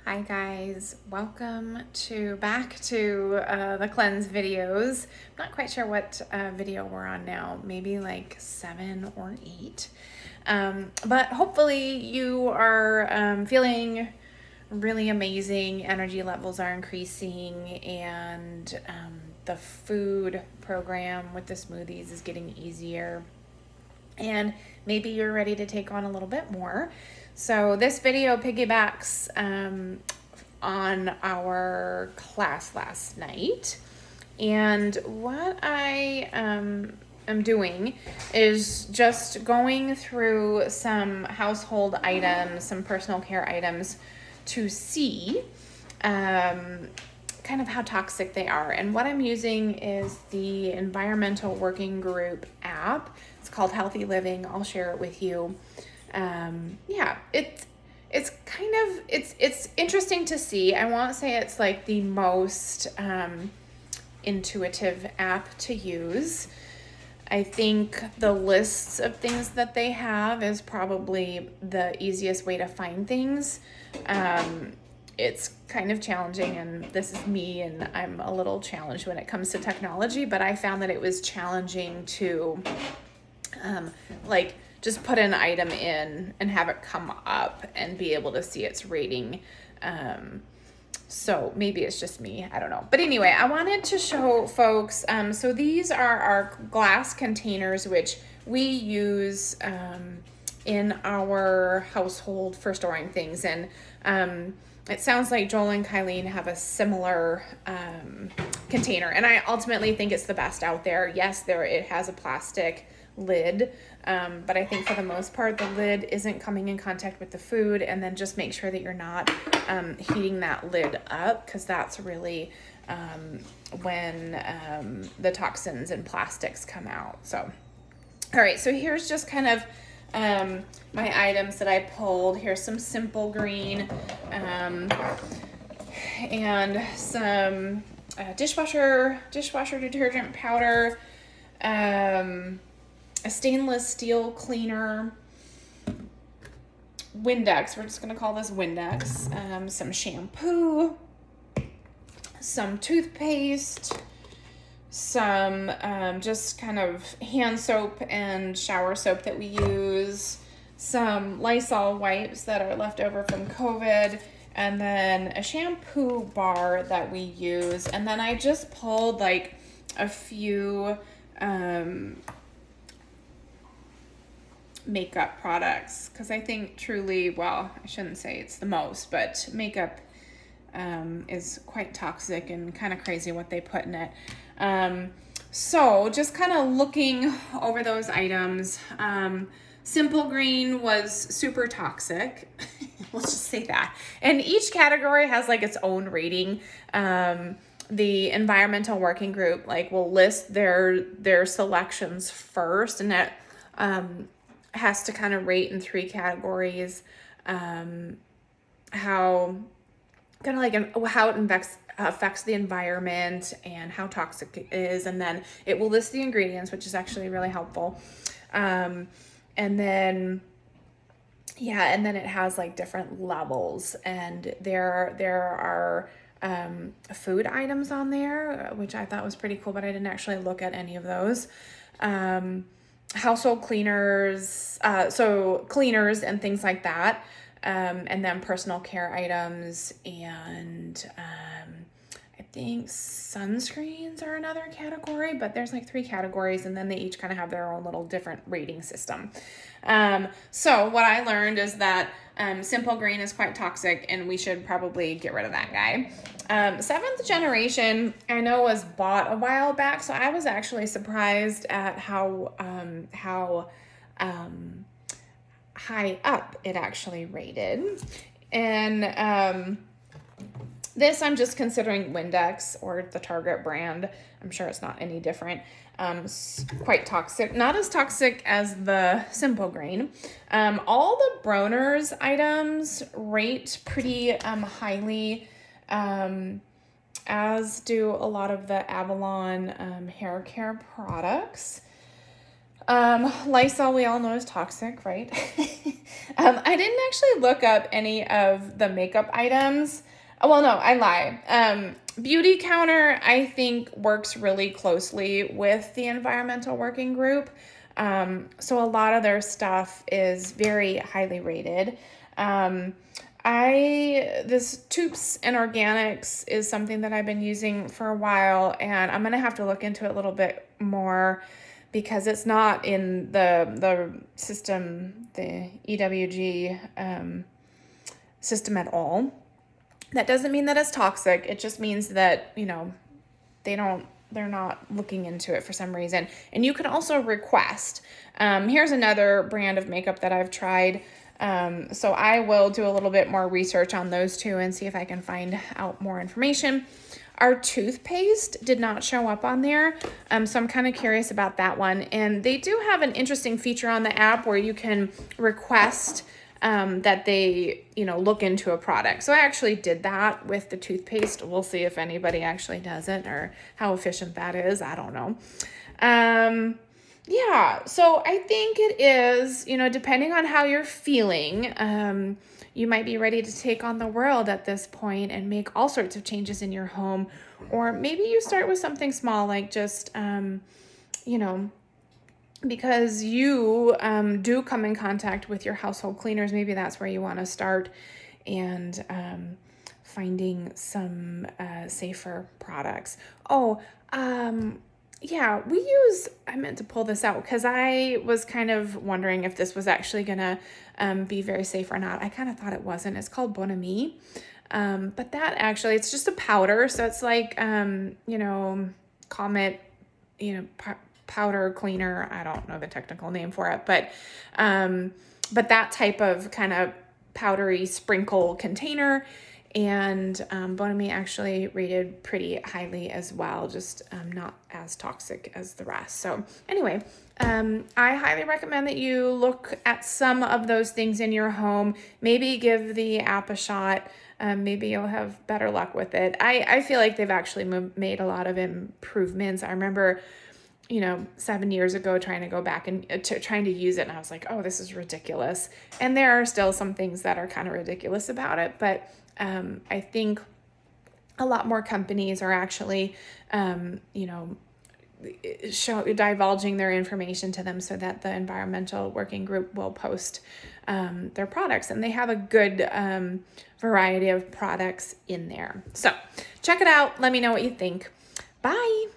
Hi guys, welcome back to the cleanse videos. I'm not quite sure what video we're on now, maybe like 7 or 8. But hopefully you are feeling really amazing. Energy levels are increasing, and the food program with the smoothies is getting easier. And maybe you're ready to take on a little bit more. So this video piggybacks on our class last night. And what I am doing is just going through some household items, some personal care items to see kind of how toxic they are. And what I'm using is the Environmental Working Group app. It's called Healthy Living. I'll share it with you. It's kind of it's interesting to see. I won't say it's like the most intuitive app to use. I think the lists of things that they have is probably the easiest way to find things. It's kind of challenging, and this is me, and I'm a little challenged when it comes to technology, but I found that it was challenging to just put an item in and have it come up and be able to see its rating. So maybe it's just me, I don't know. But anyway, I wanted to show folks, so these are our glass containers, which we use in our household for storing things. And it sounds like Joel and Kylene have a similar container, and I ultimately think it's the best out there. Yes, it has a plastic lid, but I think for the most part the lid isn't coming in contact with the food, and then just make sure that you're not heating that lid up, because that's really when the toxins and plastics come out. So all right, so here's just kind of my items that I pulled. Here's some Simple Green and some dishwasher detergent powder, a stainless steel cleaner, Windex, we're just going to call this Windex, some shampoo, some toothpaste, some just kind of hand soap and shower soap that we use, some Lysol wipes that are left over from COVID, and then a shampoo bar that we use. And then I just pulled like a few makeup products, because I think truly, well, I shouldn't say it's the most, but makeup is quite toxic and kind of crazy what they put in it. So just kind of looking over those items. Simple Green was super toxic. Let's just say that. And each category has like its own rating. The Environmental Working Group will list their selections first, and that has to kind of rate in 3 categories. How it affects the environment and how toxic it is, and then it will list the ingredients, which is actually really helpful. And then it has like different levels, and there are food items on there, which I thought was pretty cool, but I didn't actually look at any of those. Household cleaners, so cleaners and things like that. And then personal care items, and I think sunscreens are another category, but there's like 3 categories, and then they each kind of have their own little different rating system. So what I learned is that Simple Green is quite toxic, and we should probably get rid of that guy. 7th generation, I know, was bought a while back, so I was actually surprised at how high up it actually rated. And this, I'm just considering Windex, or the Target brand. I'm sure it's not any different. Quite toxic, not as toxic as the Simple Green. All the Bronner's items rate pretty highly, as do a lot of the Avalon hair care products. Lysol, we all know, is toxic, right? I didn't actually look up any of the makeup items. Well, no, I lie. Beauty Counter, I think, works really closely with the Environmental Working Group. So a lot of their stuff is very highly rated. This Toops and Organics is something that I've been using for a while, and I'm gonna have to look into it a little bit more because it's not in the system, the EWG system at all. That doesn't mean that it's toxic. It just means that, they're not looking into it for some reason. And you can also request. Here's another brand of makeup that I've tried. So I will do a little bit more research on those two and see if I can find out more information. Our toothpaste did not show up on there, so I'm kind of curious about that one. And they do have an interesting feature on the app where you can request that they, look into a product. So I actually did that with the toothpaste. We'll see if anybody actually does it or how efficient that is. I don't know. Yeah, so I think it is, depending on how you're feeling, you might be ready to take on the world at this point and make all sorts of changes in your home. Or maybe you start with something small, like just, because you do come in contact with your household cleaners, maybe that's where you want to start, and finding some safer products. Yeah, I meant to pull this out because I was kind of wondering if this was actually going to be very safe or not. I kind of thought it wasn't. It's called Bon Ami. But that actually, it's just a powder. So it's like, Comet, powder cleaner. I don't know the technical name for it, but that type of kind of powdery sprinkle container. And Bon Ami actually rated pretty highly as well, just not as toxic as the rest. So anyway, I highly recommend that you look at some of those things in your home. Maybe give the app a shot. Maybe you'll have better luck with it. I feel like they've actually made a lot of improvements. I remember 7 years ago trying to go back and trying to use it, and I was like, oh, this is ridiculous. And there are still some things that are kind of ridiculous about it, but I think a lot more companies are actually, divulging their information to them so that the Environmental Working Group will post their products, and they have a good variety of products in there. So check it out. Let me know what you think. Bye.